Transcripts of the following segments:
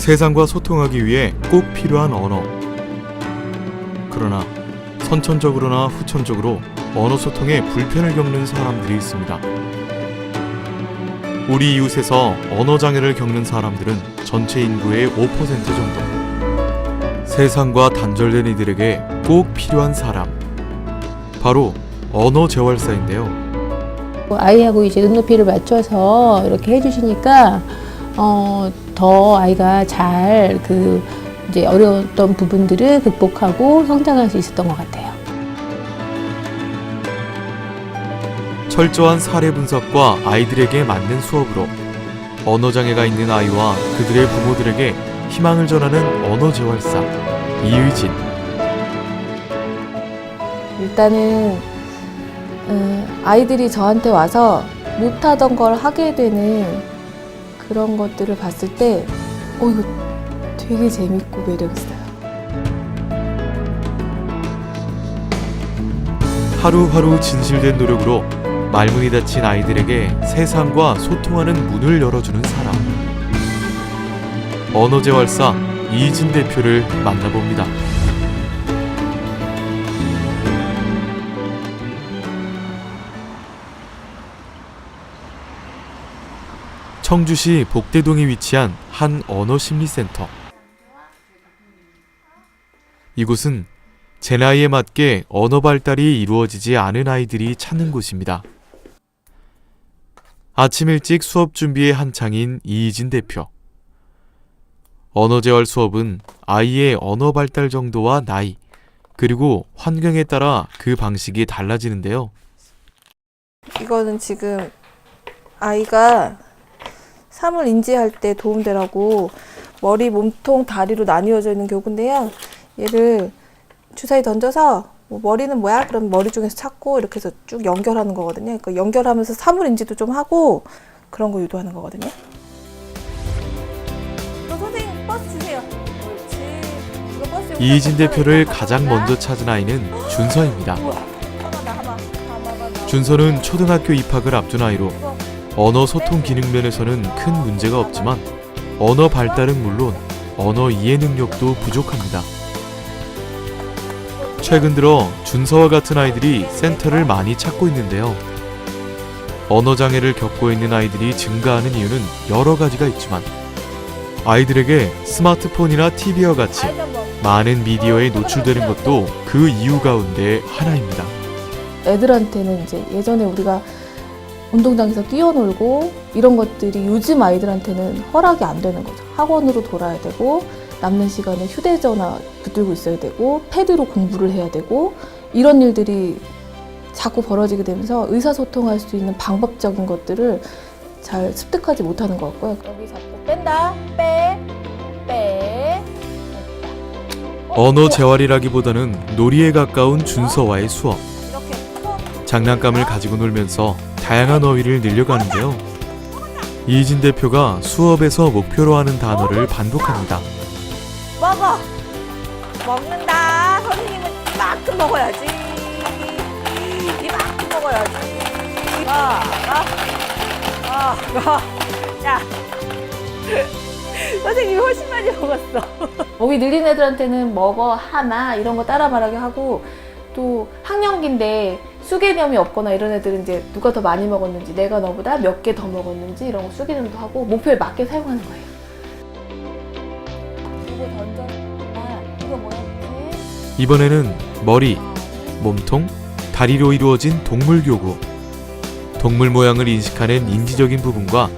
세상과 소통하기 위해 꼭 필요한 언어. 그러나 선천적으로나 후천적으로 언어 소통에 불편을 겪는 사람들이 있습니다. 우리 이웃에서 언어 장애를 겪는 사람들은 전체 인구의 5% 정도. 세상과 단절된 이들에게 꼭 필요한 사람. 바로 언어 재활사인데요. 아이하고 이제 눈높이를 맞춰서 이렇게 해주시니까 더 아이가 잘 이제 어려웠던 부분들을 극복하고 성장할 수 있었던 것 같아요. 철저한 사례 분석과 아이들에게 맞는 수업으로 언어장애가 있는 아이와 그들의 부모들에게 희망을 전하는 언어재활사 이의진. 일단은 아이들이 저한테 와서 못하던 걸 하게 되는 그런 것들을 봤을 때 이거 되게 재밌고 매력있어요. 하루하루 진실된 노력으로 말문이 닫힌 아이들에게 세상과 소통하는 문을 열어주는 사람. 언어재활사 이의진 대표를 만나봅니다. 청주시 복대동에 위치한 한 언어심리센터. 이곳은 제 나이에 맞게 언어 발달이 이루어지지 않은 아이들이 찾는 곳입니다. 아침 일찍 수업 준비에 한창인 이의진 대표. 언어재활 수업은 아이의 언어 발달 정도와 나이, 그리고 환경에 따라 그 방식이 달라지는데요. 이거는 지금 아이가 사물 인지할 때 도움되라고 머리, 몸통, 다리로 나뉘어져 있는 교구인데요. 얘를 주사위 던져서 머리는 뭐야? 그럼 머리 중에서 찾고 이렇게 해서 쭉 연결하는 거거든요. 그러니까 연결하면서 사물 인지도 좀 하고 그런 거 유도하는 거거든요. 선생님 버스 주세요. 옳지. 이거 버스 이의진 대표를 가장 먼저 찾은 아이는 준서입니다. 준서는 초등학교 입학을 앞둔 아이로 언어 소통 기능 면에서는 큰 문제가 없지만 언어 발달은 물론 언어 이해 능력도 부족합니다. 최근 들어 준서와 같은 아이들이 센터를 많이 찾고 있는데요. 언어 장애를 겪고 있는 아이들이 증가하는 이유는 여러 가지가 있지만 아이들에게 스마트폰이나 TV와 같이 많은 미디어에 노출되는 것도 그 이유 가운데 하나입니다. 애들한테는 이제 예전에 우리가 운동장에서 뛰어놀고 이런 것들이 요즘 아이들한테는 허락이 안 되는 거죠. 학원으로 돌아야 되고 남는 시간에 휴대전화 붙들고 있어야 되고 패드로 공부를 해야 되고 이런 일들이 자꾸 벌어지게 되면서 의사소통할 수 있는 방법적인 것들을 잘 습득하지 못하는 것 같고요. 여기 자꾸 뺀다, 빼. 언어 재활이라기보다는 놀이에 가까운 준서와의 수업. 장난감을 가지고 놀면서 다양한 어휘를 늘려가는데요. 이의진 대표가 수업에서 목표로 하는 단어를 반복합니다. 먹어. 먹는다. 선생님은 이만큼 먹어야지. 이만큼 먹어야지. 자. 선생님이 훨씬 많이 먹었어. 어휘 늘린 애들한테는 먹어, 하마 이런 거 따라 말하게 하고 또 학령기인데 수개념이 없거나 이런 애들은 이제 누가 더 많이 먹었는지 내가 너보다 몇 개 더 먹었는지 이런 거 수개념도 하고 목표에 맞게 사용하는 거예요. 이거 던져. 이거 뭐였지? 이번에는 머리, 몸통, 다리로 이루어진 동물 교구. 동물 모양을 인식하는 인지적인 부분과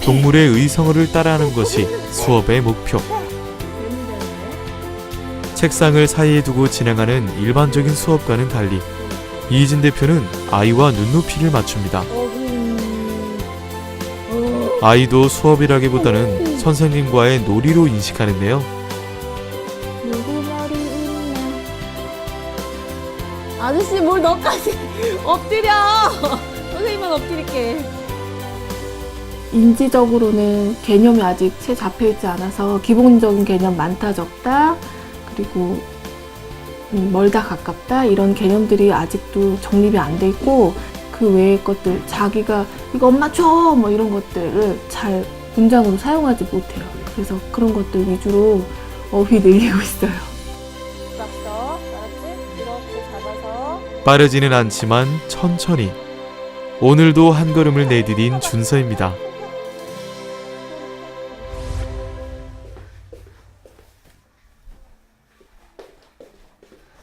동물의 의성어를 따라하는 것이 수업의 목표. 책상을 사이에 두고 진행하는 일반적인 수업과는 달리 이의진 대표는 아이와 눈높이를 맞춥니다. 아이도 수업이라기보다는 선생님과의 놀이로 인식하는데요. 아저씨 뭘 너까지 엎드려. 선생님만 엎드릴게. 인지적으로는 개념이 아직 채 잡혀있지 않아서 기본적인 개념 많다 적다 그리고 멀다 가깝다 이런 개념들이 아직도 정립이 안 돼 있고 그 외의 것들 자기가 이거 엄마 줘 뭐 이런 것들을 잘 문장으로 사용하지 못해요. 그래서 그런 것들 위주로 어휘 늘리고 있어요. 잡았어. 알았지? 이렇게 잡아서. 빠르지는 않지만 천천히. 오늘도 한 걸음을 내디딘 준서입니다.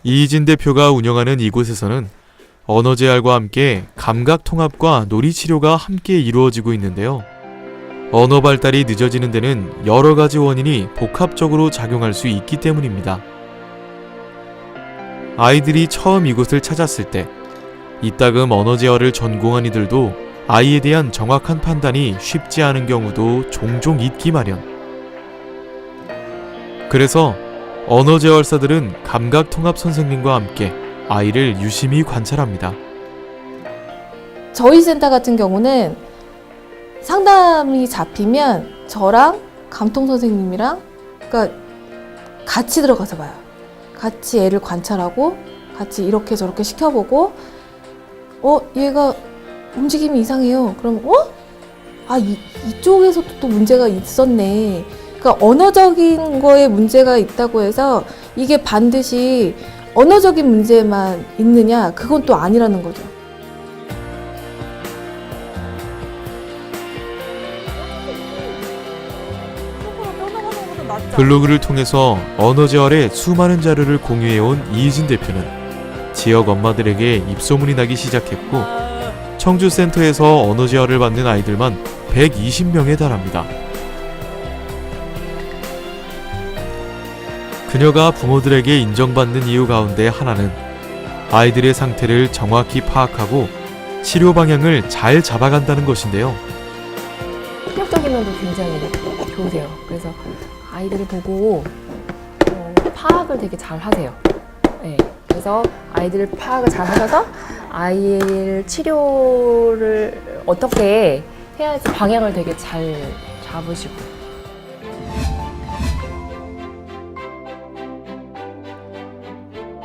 이희진 대표가 운영하는 이곳에서는 언어 재활과 함께 감각 통합과 놀이 치료가 함께 이루어지고 있는데요. 언어 발달이 늦어지는 데는 여러 가지 원인이 복합적으로 작용할 수 있기 때문입니다. 아이들이 처음 이곳을 찾았을 때 이따금 언어 재활을 전공한 이들도 아이에 대한 정확한 판단이 쉽지 않은 경우도 종종 있기 마련. 그래서 언어 재활사들은 감각 통합 선생님과 함께 아이를 유심히 관찰합니다. 저희 센터 같은 경우는 상담이 잡히면 저랑 감통 선생님이랑 그러니까 같이 들어가서 봐요. 같이 애를 관찰하고 같이 이렇게 저렇게 시켜보고 얘가 움직임이 이상해요. 그럼 이쪽에서도 또 문제가 있었네. 그러니까 언어적인 거에 문제가 있다고 해서 이게 반드시 언어적인 문제만 있느냐? 그건 또 아니라는 거죠. 블로그를 통해서 언어 재활의 수많은 자료를 공유해온 이희진 대표는 지역 엄마들에게 입소문이 나기 시작했고 청주 센터에서 언어 재활을 받는 아이들만 120명에 달합니다. 그녀가 부모들에게 인정받는 이유 가운데 하나는 아이들의 상태를 정확히 파악하고 치료 방향을 잘 잡아간다는 것인데요. 폭력적인 면도 굉장히 좋으세요. 그래서 아이들을 보고 파악을 되게 잘 하세요. 네. 그래서 아이들을 파악을 잘 하셔서 아이를 치료를 어떻게 해야지 방향을 되게 잘 잡으시고.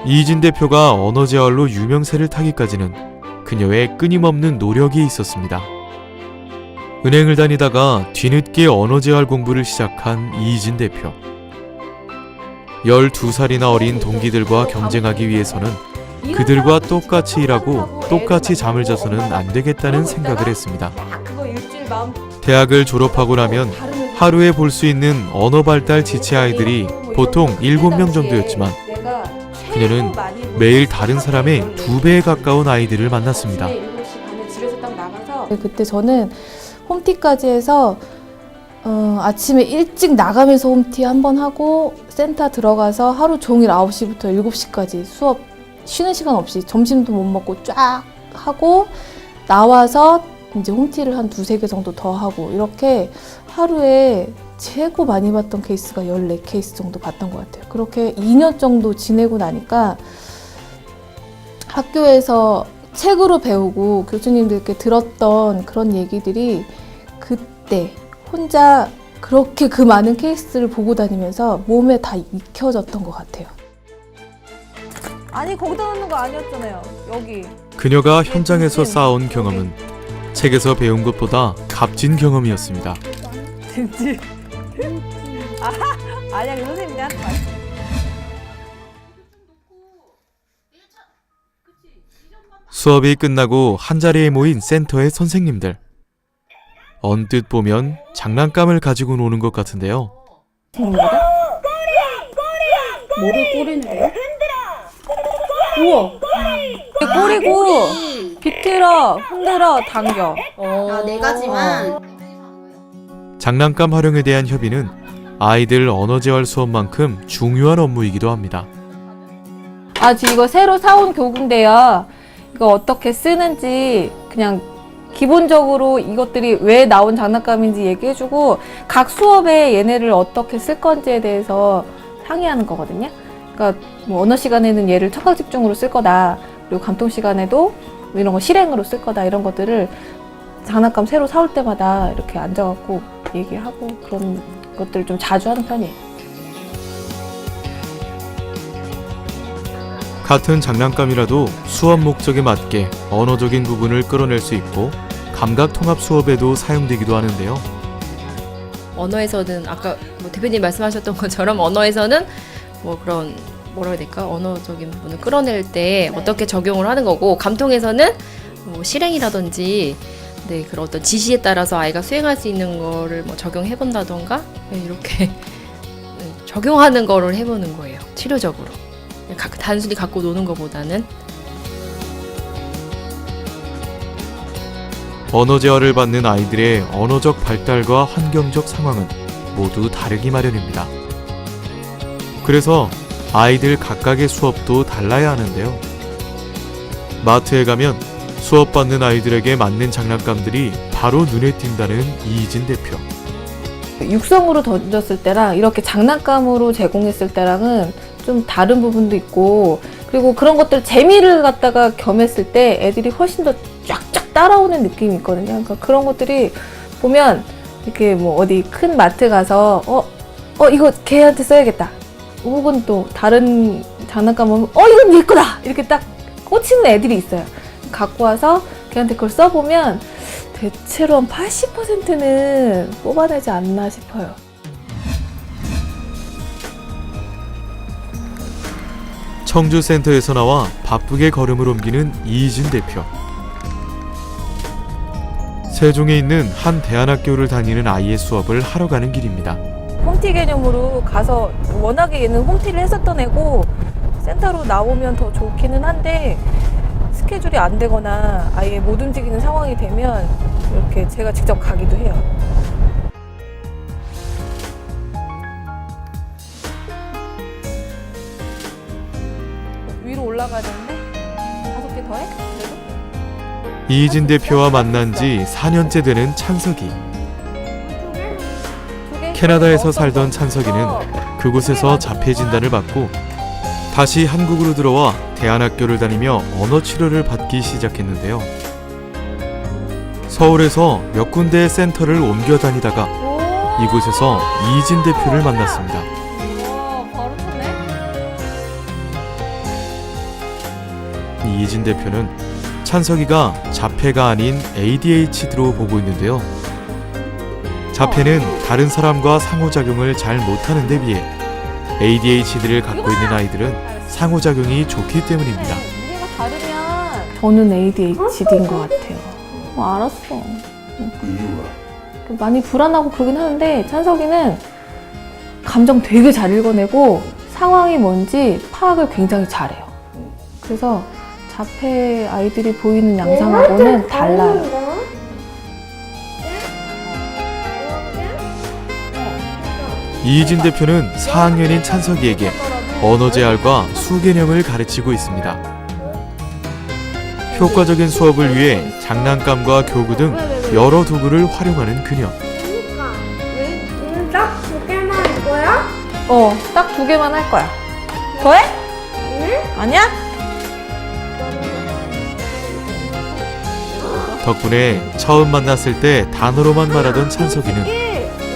이희진 대표가 언어 재활로 유명세를 타기까지는 그녀의 끊임없는 노력이 있었습니다. 은행을 다니다가 뒤늦게 언어 재활 공부를 시작한 이희진 대표. 12살이나 어린 동기들과 경쟁하기 위해서는 그들과 똑같이 일하고 똑같이 잠을 자서는 안 되겠다는 생각을 했습니다. 대학을 졸업하고 나면 하루에 볼 수 있는 언어 발달 지체 아이들이 보통 7명 정도였지만 그녀는 매일 다른 사람의 2배에 가까운 아이들을 만났습니다. 그때 저는 홈티까지 해서 아침에 일찍 나가면서 홈티 한번 하고 센터 들어가서 하루 종일 9시부터 7시까지 수업 쉬는 시간 없이 점심도 못 먹고 쫙 하고 나와서 이제 홈티를 한 2-3개 정도 더 하고 이렇게 하루에 최고 많이 봤던 케이스가 14케이스 정도 봤던 것 같아요. 그렇게 2년 정도 지내고 나니까 학교에서 책으로 배우고 교수님들께 들었던 그런 얘기들이 그때 혼자 그렇게 그 많은 케이스를 보고 다니면서 몸에 다 익혀졌던 것 같아요. 아니 거기다 넣는 거 아니었잖아요. 여기. 그녀가 현장에서 쌓아온 경험은 책에서 배운 것보다 값진 경험이었습니다. 진지. 아니야 그 선생님이 하는 말. 수업이 끝나고 한자리에 모인 센터의 선생님들. 언뜻 보면 장난감을 가지고 노는 것 같은데요. 뭐를 꼬리는 거야? 우와. 꼬리고 비틀어, 흔들어, 당겨. 네 가지만. 장난감 활용에 대한 협의는 아이들 언어 재활 수업만큼 중요한 업무이기도 합니다. 지금 이거 새로 사온 교구인데요. 이거 어떻게 쓰는지 그냥 기본적으로 이것들이 왜 나온 장난감인지 얘기해주고 각 수업에 얘네를 어떻게 쓸 건지에 대해서 상의하는 거거든요. 그러니까 뭐 언어 시간에는 얘를 청각 집중으로 쓸 거다. 그리고 감통 시간에도 이런 거 실행으로 쓸 거다. 이런 것들을 장난감 새로 사올 때마다 이렇게 앉아갖고 얘기하고 그런 것들을 좀 자주 하는 편이에요. 같은 장난감이라도 수업 목적에 맞게 언어적인 부분을 끌어낼 수 있고 감각 통합 수업에도 사용되기도 하는데요. 언어에서는 아까 뭐 대표님 말씀하셨던 것처럼 언어에서는 뭐 그런 뭐라 해야 될까? 언어적인 부분을 끌어낼 때 어떻게 적용을 하는 거고, 감통에서는 뭐 실행이라든지 네, 그런 어떤 지시에 따라서 아이가 수행할 수 있는 거를 뭐 적용해 본다던가 이렇게 적용하는 거를 해보는 거예요. 치료적으로. 단순히 갖고 노는 것보다는. 언어 재활을 받는 아이들의 언어적 발달과 환경적 상황은 모두 다르기 마련입니다. 그래서 아이들 각각의 수업도 달라야 하는데요. 마트에 가면 수업 받는 아이들에게 맞는 장난감들이 바로 눈에 띈다는 이희진 대표. 육성으로 던졌을 때랑 이렇게 장난감으로 제공했을 때랑은 좀 다른 부분도 있고, 그리고 그런 것들 재미를 갖다가 겸했을 때 애들이 훨씬 더 쫙쫙 따라오는 느낌이 있거든요. 그러니까 그런 것들이 보면 이렇게 뭐 어디 큰 마트 가서 이거 걔한테 써야겠다. 혹은 또 다른 장난감 보면 이건 얘 거다. 이렇게 딱 꽂히는 애들이 있어요. 갖고 와서 걔한테 그걸 써보면 대체로 한 80%는 뽑아내지 않나 싶어요. 청주센터에서 나와 바쁘게 걸음을 옮기는 이희진 대표. 세종에 있는 한 대안학교를 다니는 아이의 수업을 하러 가는 길입니다. 홈티 개념으로 가서 워낙에 얘는 홈티를 했었던 애고 센터로 나오면 더 좋기는 한데 스케줄이 안 되거나 아예 못 움직이는 상황이 되면 이렇게 제가 직접 가기도 해요. 위로 올라가야 되는데 5개 더 해? 그래도? 이희진 대표와 만난 지 4년째 되는 찬석이. 캐나다에서 살던 찬석이는 그곳에서 자폐 진단을 받고 다시 한국으로 들어와 대안학교를 다니며 언어 치료를 받기 시작했는데요. 서울에서 몇 군데의 센터를 옮겨 다니다가 이곳에서 이희진 대표를 만났습니다. 바로 쳤네. 이희진 대표는 찬석이가 자폐가 아닌 ADHD로 보고 있는데요. 자폐는 다른 사람과 상호작용을 잘 못하는 데 비해 ADHD를 갖고 있는 아이들은 상호작용이 좋기 때문입니다. 우리가 다르면 저는 ADHD인 것 같아요. 알았어. 많이 불안하고 그러긴 하는데 찬석이는 감정 되게 잘 읽어내고 상황이 뭔지 파악을 굉장히 잘해요. 그래서 자폐 아이들이 보이는 양상하고는 달라요. 이희진 대표는 4학년인 찬석이에게 언어 재활과 수개념을 가르치고 있습니다. 효과적인 수업을 위해 장난감과 교구 등 여러 도구를 활용하는 그녀. 그러니까 왜? 딱 2개만 할 거야? 딱 2개만 할 거야. 더해? 아니야? 덕분에 처음 만났을 때 단어로만 말하던 찬석이는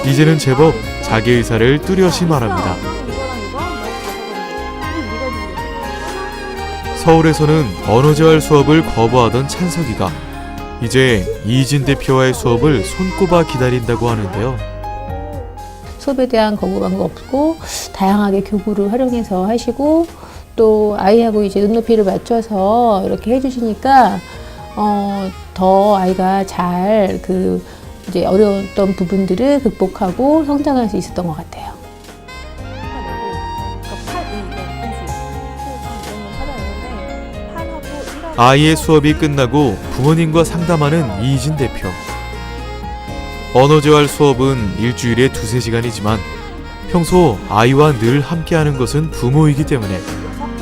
이제는 제법 자기 의사를 뚜렷이 말합니다. 서울에서는 언어 재활 수업을 거부하던 찬석이가 이제 이희진 대표와의 수업을 손꼽아 기다린다고 하는데요. 수업에 대한 거부감도 없고 다양하게 교구를 활용해서 하시고 또 아이하고 이제 눈높이를 맞춰서 이렇게 해주시니까 더 아이가 잘 이제 어려웠던 부분들을 극복하고 성장할 수 있었던 것 같아요. 아이의 수업이 끝나고 부모님과 상담하는 이희진 대표. 언어 재활 수업은 일주일에 2-3시간이지만 평소 아이와 늘 함께하는 것은 부모이기 때문에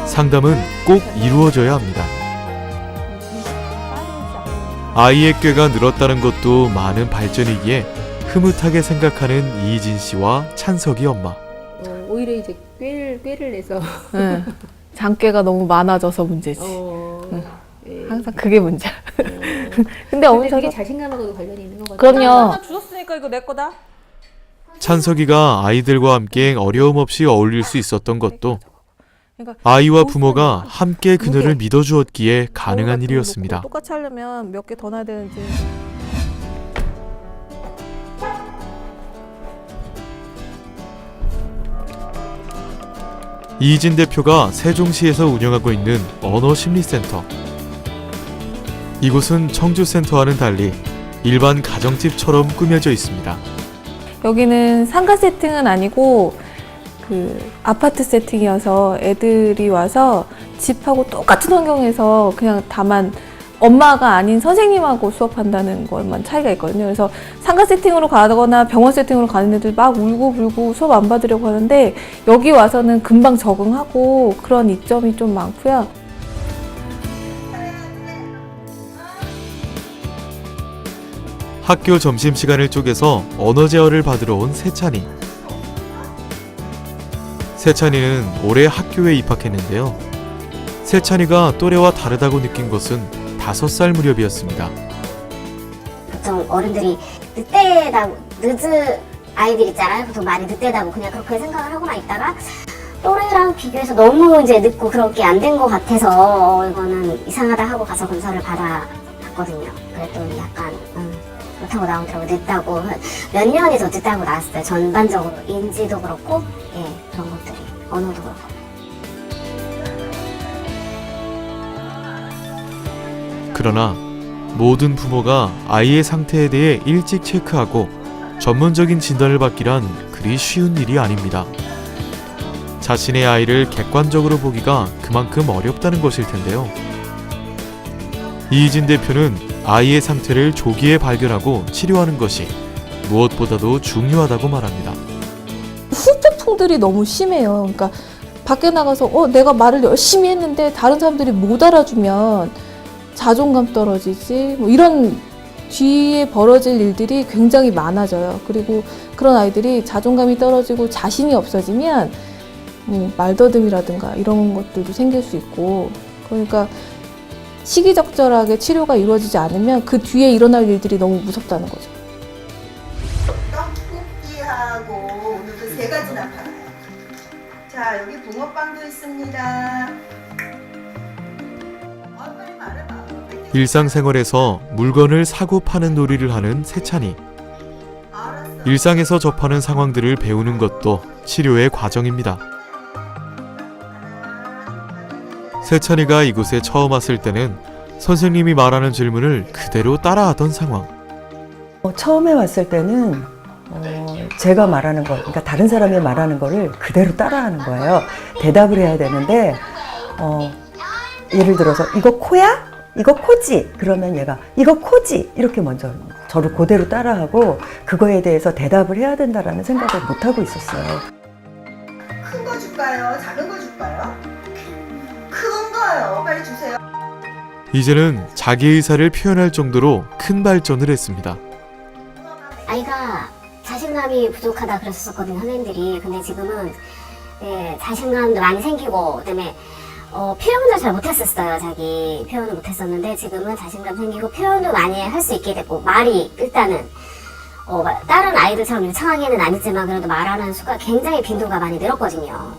상담은 꼭 이루어져야 합니다. 아이의 꾀가 늘었다는 것도 많은 발전이기에 흐뭇하게 생각하는 이희진 씨와 찬석이 엄마. 오히려 이제 꾀를 내서 네. 장깨가 너무 많아져서 문제지. 네. 항상 그게 문제야. 근데 어머니 되게 저도 자신감하고도 관련이 있는 것 같아요. 그럼요. 하나 주웠으니까 이거 내 거다. 찬석이가 아이들과 함께 어려움 없이 어울릴 수 있었던 것도 아이와 부모가 함께 그녀를 믿어주었기에 가능한 일이었습니다. 똑같이 하려면 몇 개 더 놔야 되는지. 이진 대표가 세종시에서 운영하고 있는 언어심리센터. 이곳은 청주센터와는 달리 일반 가정집처럼 꾸며져 있습니다. 여기는 상가 세팅은 아니고 그 아파트 세팅이어서 애들이 와서 집하고 똑같은 환경에서 그냥 다만 엄마가 아닌 선생님하고 수업한다는 것만 차이가 있거든요. 그래서 상가 세팅으로 가거나 병원 세팅으로 가는 애들 막 울고 불고 수업 안 받으려고 하는데 여기 와서는 금방 적응하고 그런 이점이 좀 많고요. 학교 점심시간을 쪼개서 언어 제어를 받으러 온 세찬이. 세찬이는 올해 학교에 입학했는데요. 세찬이가 또래와 다르다고 느낀 것은 5살 무렵이었습니다. 보통 어른들이 늦은 아이들 있잖아요. 보통 많이 늦대다고 그냥 그렇게 생각을 하고만 있다가 또래랑 비교해서 너무 이제 늦고 그렇게 안 된 것 같아서 이거는 이상하다 하고 가서 검사를 받아봤거든요. 그랬더니 약간 그렇다고 나오더라고. 늦다고 몇 년이 더 늦다고 나왔어요. 전반적으로 인지도 그렇고 예 그런 것들이 언어도 그렇고. 그러나 모든 부모가 아이의 상태에 대해 일찍 체크하고 전문적인 진단을 받기란 그리 쉬운 일이 아닙니다. 자신의 아이를 객관적으로 보기가 그만큼 어렵다는 것일 텐데요. 이진 대표는 아이의 상태를 조기에 발견하고 치료하는 것이 무엇보다도 중요하다고 말합니다. 후폭풍들이 너무 심해요. 그러니까 밖에 나가서 내가 말을 열심히 했는데 다른 사람들이 못 알아주면 자존감 떨어지지 뭐 이런 뒤에 벌어질 일들이 굉장히 많아져요. 그리고 그런 아이들이 자존감이 떨어지고 자신이 없어지면 말더듬이라든가 이런 것들도 생길 수 있고, 그러니까 시기적절하게 치료가 이루어지지 않으면 그 뒤에 일어날 일들이 너무 무섭다는 거죠. 떡볶이하고 오늘도 3가지나 팔아요. 자, 여기 붕어빵도 있습니다. 빨리 말해봐. 일상생활에서 물건을 사고 파는 놀이를 하는 세찬이. 알았어. 일상에서 접하는 상황들을 배우는 것도 치료의 과정입니다. 세찬이가 이곳에 처음 왔을 때는 선생님이 말하는 질문을 그대로 따라하던 상황. 처음에 왔을 때는 제가 말하는 거, 그러니까 다른 사람이 말하는 거를 그대로 따라하는 거예요. 대답을 해야 되는데 예를 들어서 이거 코야? 이거 코지? 그러면 얘가 이거 코지? 이렇게 먼저 저를 그대로 따라하고 그거에 대해서 대답을 해야 된다라는 생각을 못 하고 있었어요. 큰 거 줄까요? 작은 거 줄까요? 큰 거요. 빨리 주세요. 이제는 자기 의사를 표현할 정도로 큰 발전을 했습니다. 아이가 자신감이 부족하다 그랬었거든요, 선생님들이. 근데 지금은 자신감도 많이 생기고 그다음에 표현을 잘 못했었어요. 자기 표현을 못했었는데 지금은 자신감 생기고 표현도 많이 할 수 있게 됐고, 말이 일단은 다른 아이들처럼 유창하게는 아니지만 그래도 말하는 수가 굉장히 빈도가 많이 늘었거든요.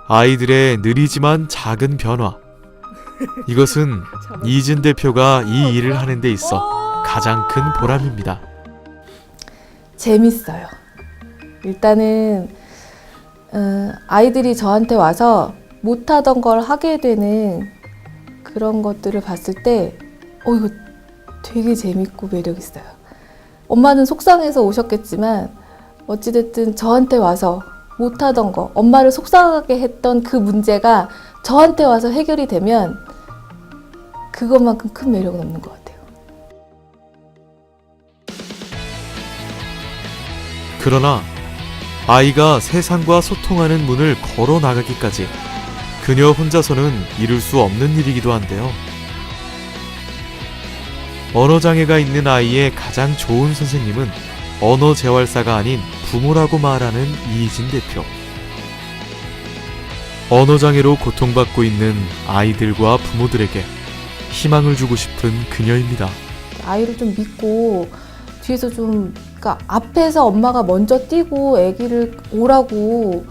아이들의 느리지만 작은 변화. 이것은 이진 대표가 이 일을 하는 데 있어 가장 큰 보람입니다. 재밌어요. 일단은 아이들이 저한테 와서 못하던 걸 하게 되는 그런 것들을 봤을 때 이거 되게 재밌고 매력 있어요. 엄마는 속상해서 오셨겠지만 어찌됐든 저한테 와서 못하던 거, 엄마를 속상하게 했던 그 문제가 저한테 와서 해결이 되면 그것만큼 큰 매력은 없는 것 같아요. 그러나 아이가 세상과 소통하는 문을 걸어 나가기까지 그녀 혼자서는 이룰 수 없는 일이기도 한데요. 언어장애가 있는 아이의 가장 좋은 선생님은 언어 재활사가 아닌 부모라고 말하는 이희진 대표. 언어장애로 고통받고 있는 아이들과 부모들에게 희망을 주고 싶은 그녀입니다. 아이를 좀 믿고 뒤에서 그러니까 앞에서 엄마가 먼저 뛰고 아기를 오라고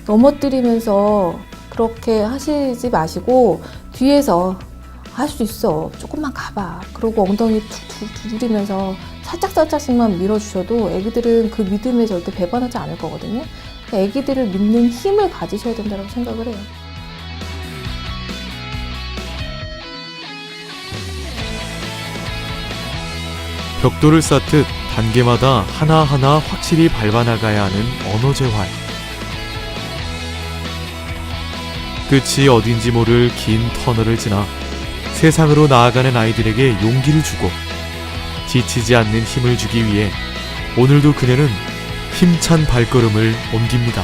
넘어뜨리면서 그렇게 하시지 마시고 뒤에서 할 수 있어, 조금만 가봐, 그러고 엉덩이 툭툭 두드리면서 살짝씩만 밀어주셔도 애기들은 그 믿음에 절대 배반하지 않을 거거든요. 애기들을 믿는 힘을 가지셔야 된다고 생각을 해요. 벽돌을 쌓듯 단계마다 하나하나 확실히 밟아나가야 하는 언어 재활. 끝이 어딘지 모를 긴 터널을 지나 세상으로 나아가는 아이들에게 용기를 주고 지치지 않는 힘을 주기 위해 오늘도 그녀는 힘찬 발걸음을 옮깁니다.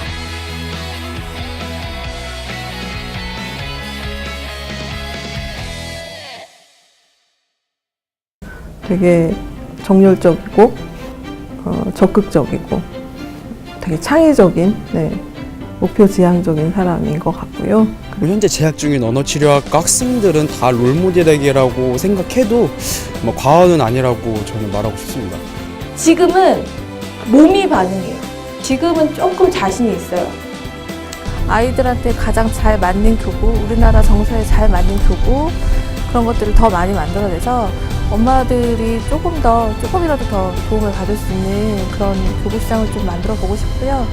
되게 정열적이고 적극적이고 되게 창의적인 목표 지향적인 사람인 것 같고요. 현재 재학 중인 언어치료학과 학생들은 다 롤모델에게라고 생각해도 뭐 과언은 아니라고 저는 말하고 싶습니다. 지금은 몸이 반응해요. 지금은 조금 자신이 있어요. 아이들한테 가장 잘 맞는 교구, 우리나라 정서에 잘 맞는 교구 그런 것들을 더 많이 만들어내서 엄마들이 조금이라도 더 도움을 받을 수 있는 그런 교구 시장을 좀 만들어 보고 싶고요.